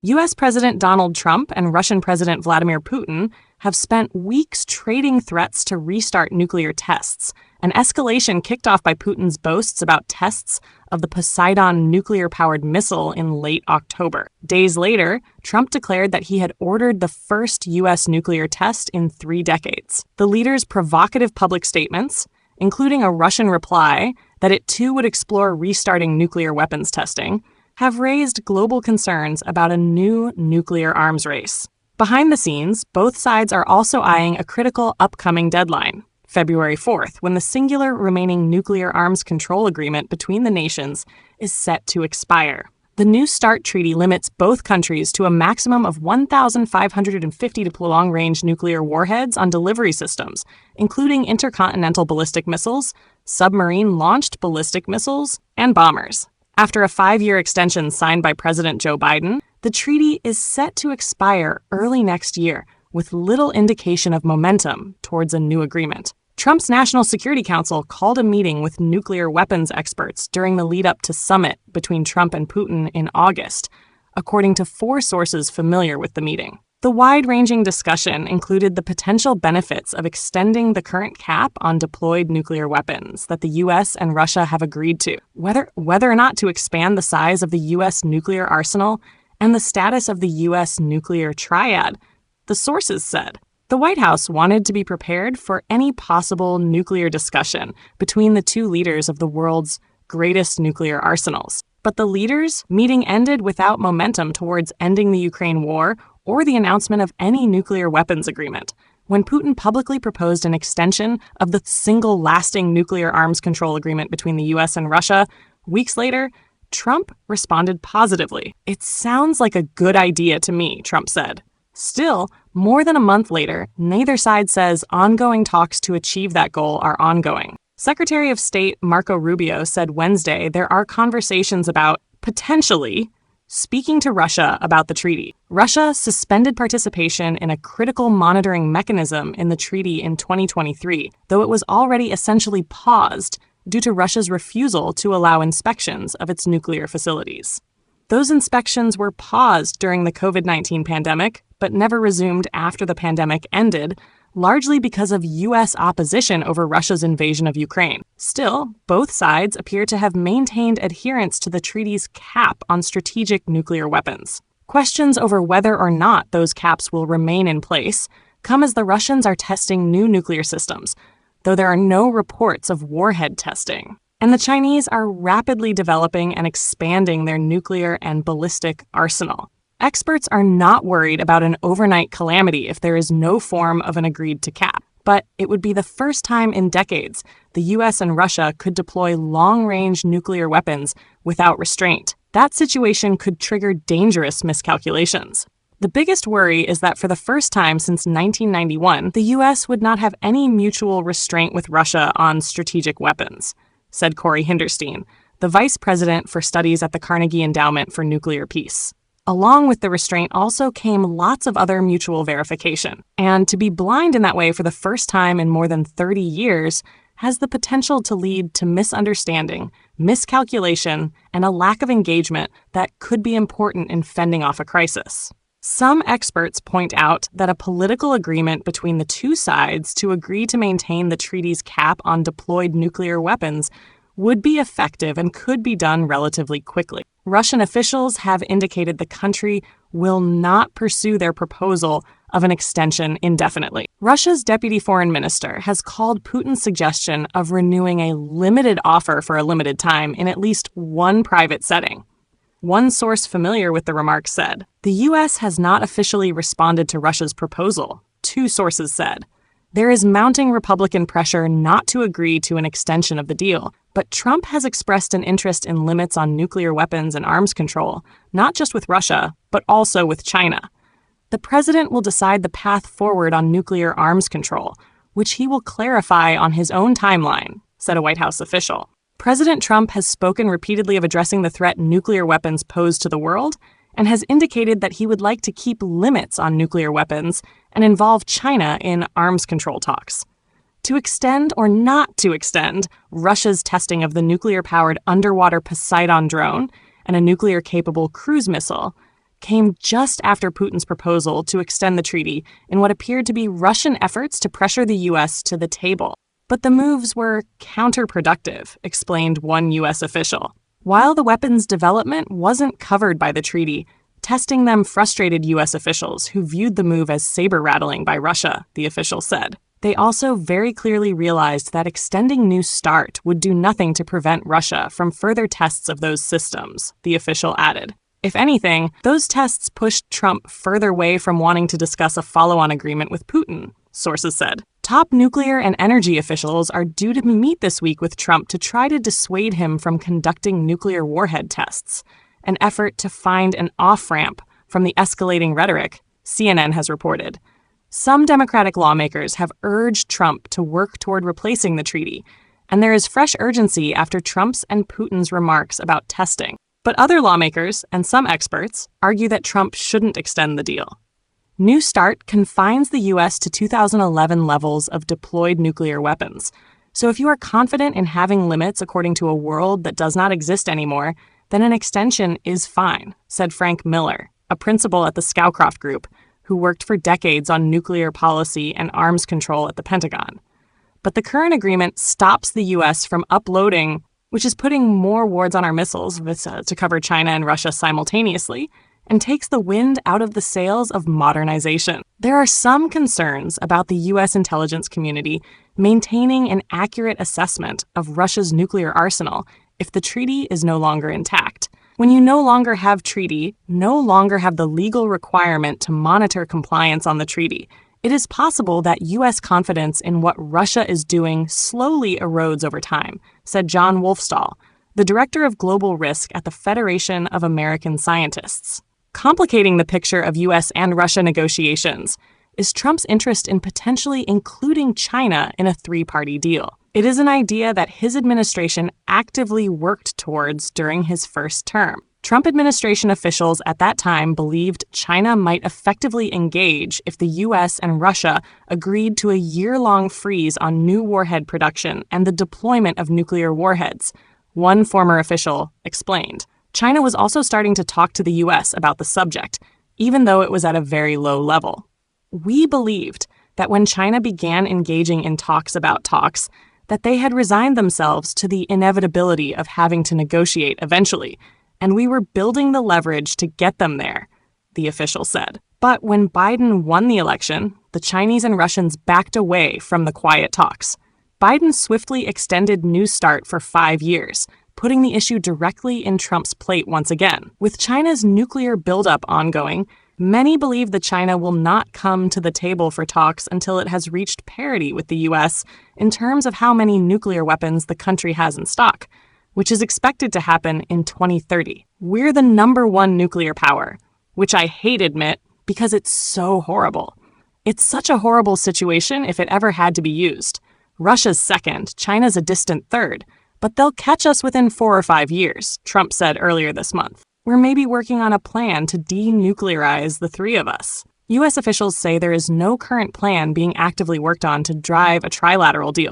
U.S. President Donald Trump and Russian President Vladimir Putin have spent weeks trading threats to restart nuclear tests, an escalation kicked off by Putin's boasts about tests of the Poseidon nuclear-powered missile in late October. Days later, Trump declared that he had ordered the first U.S. nuclear test in 3 decades. The leader's provocative public statements, including a Russian reply that it too would explore restarting nuclear weapons testing, have raised global concerns about a new nuclear arms race. Behind the scenes, both sides are also eyeing a critical upcoming deadline, February 4th, when the singular remaining nuclear arms control agreement between the nations is set to expire. The New START treaty limits both countries to a maximum of 1,550 long-range nuclear warheads on delivery systems, including intercontinental ballistic missiles, submarine-launched ballistic missiles, and bombers. After a 5-year extension signed by President Joe Biden, the treaty is set to expire early next year, with little indication of momentum towards a new agreement. Trump's National Security Council called a meeting with nuclear weapons experts during the lead-up to summit between Trump and Putin in August, according to 4 sources familiar with the meeting. The wide-ranging discussion included the potential benefits of extending the current cap on deployed nuclear weapons that the U.S. and Russia have agreed to, whether or not to expand the size of the U.S. nuclear arsenal, and the status of the U.S. nuclear triad. The sources said the White House wanted to be prepared for any possible nuclear discussion between the 2 leaders of the world's greatest nuclear arsenals. But the leaders' meeting ended without momentum towards ending the Ukraine war or the announcement of any nuclear weapons agreement. When Putin publicly proposed an extension of the single lasting nuclear arms control agreement between the U.S. and Russia, weeks later, Trump responded positively. "It sounds like a good idea to me," Trump said. Still, more than a month later, neither side says ongoing talks to achieve that goal are ongoing. Secretary of State Marco Rubio said Wednesday there are conversations about, potentially, speaking to Russia about the treaty. Russia suspended participation in a critical monitoring mechanism in the treaty in 2023, though it was already essentially paused due to Russia's refusal to allow inspections of its nuclear facilities. Those inspections were paused during the COVID-19 pandemic, but never resumed after the pandemic ended, largely because of U.S. opposition over Russia's invasion of Ukraine. Still, both sides appear to have maintained adherence to the treaty's cap on strategic nuclear weapons. Questions over whether or not those caps will remain in place come as the Russians are testing new nuclear systems, though there are no reports of warhead testing. And the Chinese are rapidly developing and expanding their nuclear and ballistic arsenal. Experts are not worried about an overnight calamity if there is no form of an agreed-to cap, but it would be the first time in decades the U.S. and Russia could deploy long-range nuclear weapons without restraint. That situation could trigger dangerous miscalculations. The biggest worry is that for the first time since 1991, the U.S. would not have any mutual restraint with Russia on strategic weapons, said Corey Hinderstein, the vice president for studies at the Carnegie Endowment for Nuclear Peace. Along with the restraint also came lots of other mutual verification. And to be blind in that way for the first time in more than 30 years has the potential to lead to misunderstanding, miscalculation, and a lack of engagement that could be important in fending off a crisis. Some experts point out that a political agreement between the 2 sides to agree to maintain the treaty's cap on deployed nuclear weapons would be effective and could be done relatively quickly. Russian officials have indicated the country will not pursue their proposal of an extension indefinitely. Russia's deputy foreign minister has called Putin's suggestion of renewing a limited offer for a limited time in at least one private setting. One source familiar with the remarks said, "The U.S. has not officially responded to Russia's proposal," 2 sources said. "There is mounting Republican pressure not to agree to an extension of the deal, but Trump has expressed an interest in limits on nuclear weapons and arms control, not just with Russia, but also with China. The president will decide the path forward on nuclear arms control, which he will clarify on his own timeline," said a White House official. President Trump has spoken repeatedly of addressing the threat nuclear weapons pose to the world and has indicated that he would like to keep limits on nuclear weapons and involve China in arms control talks. To extend or not to extend Russia's testing of the nuclear-powered underwater Poseidon drone and a nuclear-capable cruise missile came just after Putin's proposal to extend the treaty in what appeared to be Russian efforts to pressure the U.S. to the table. But the moves were counterproductive, explained one U.S. official. While the weapons development wasn't covered by the treaty, testing them frustrated U.S. officials who viewed the move as saber-rattling by Russia, the official said. They also very clearly realized that extending New START would do nothing to prevent Russia from further tests of those systems, the official added. If anything, those tests pushed Trump further away from wanting to discuss a follow-on agreement with Putin, sources said. Top nuclear and energy officials are due to meet this week with Trump to try to dissuade him from conducting nuclear warhead tests, an effort to find an off-ramp from the escalating rhetoric, CNN has reported. Some Democratic lawmakers have urged Trump to work toward replacing the treaty, and there is fresh urgency after Trump's and Putin's remarks about testing. But other lawmakers and some experts argue that Trump shouldn't extend the deal. New START confines the U.S. to 2011 levels of deployed nuclear weapons. So if you are confident in having limits according to a world that does not exist anymore, then an extension is fine, said Frank Miller, a principal at the Scowcroft Group, who worked for decades on nuclear policy and arms control at the Pentagon. But the current agreement stops the U.S. from uploading, which is putting more wards on our missiles to cover China and Russia simultaneously, and takes the wind out of the sails of modernization. There are some concerns about the U.S. intelligence community maintaining an accurate assessment of Russia's nuclear arsenal if the treaty is no longer intact. When you no longer have treaty, no longer have the legal requirement to monitor compliance on the treaty, it is possible that U.S. confidence in what Russia is doing slowly erodes over time, said John Wolfstall, the director of global risk at the Federation of American Scientists. Complicating the picture of U.S. and Russia negotiations is Trump's interest in potentially including China in a three-party deal. It is an idea that his administration actively worked towards during his first term. Trump administration officials at that time believed China might effectively engage if the U.S. and Russia agreed to a year-long freeze on new warhead production and the deployment of nuclear warheads, one former official explained. China was also starting to talk to the U.S. about the subject, even though it was at a very low level. We believed that when China began engaging in talks about talks, that they had resigned themselves to the inevitability of having to negotiate eventually, and we were building the leverage to get them there, the official said. But when Biden won the election, the Chinese and Russians backed away from the quiet talks. Biden swiftly extended New START for 5 years, putting the issue directly in Trump's plate once again. With China's nuclear buildup ongoing, many believe that China will not come to the table for talks until it has reached parity with the U.S. in terms of how many nuclear weapons the country has in stock, which is expected to happen in 2030. We're the #1 nuclear power, which I hate admit because it's so horrible. It's such a horrible situation if it ever had to be used. Russia's second, China's a distant third, but they'll catch us within 4 or 5 years, Trump said earlier this month. We're maybe working on a plan to denuclearize the three of us. U.S. officials say there is no current plan being actively worked on to drive a trilateral deal.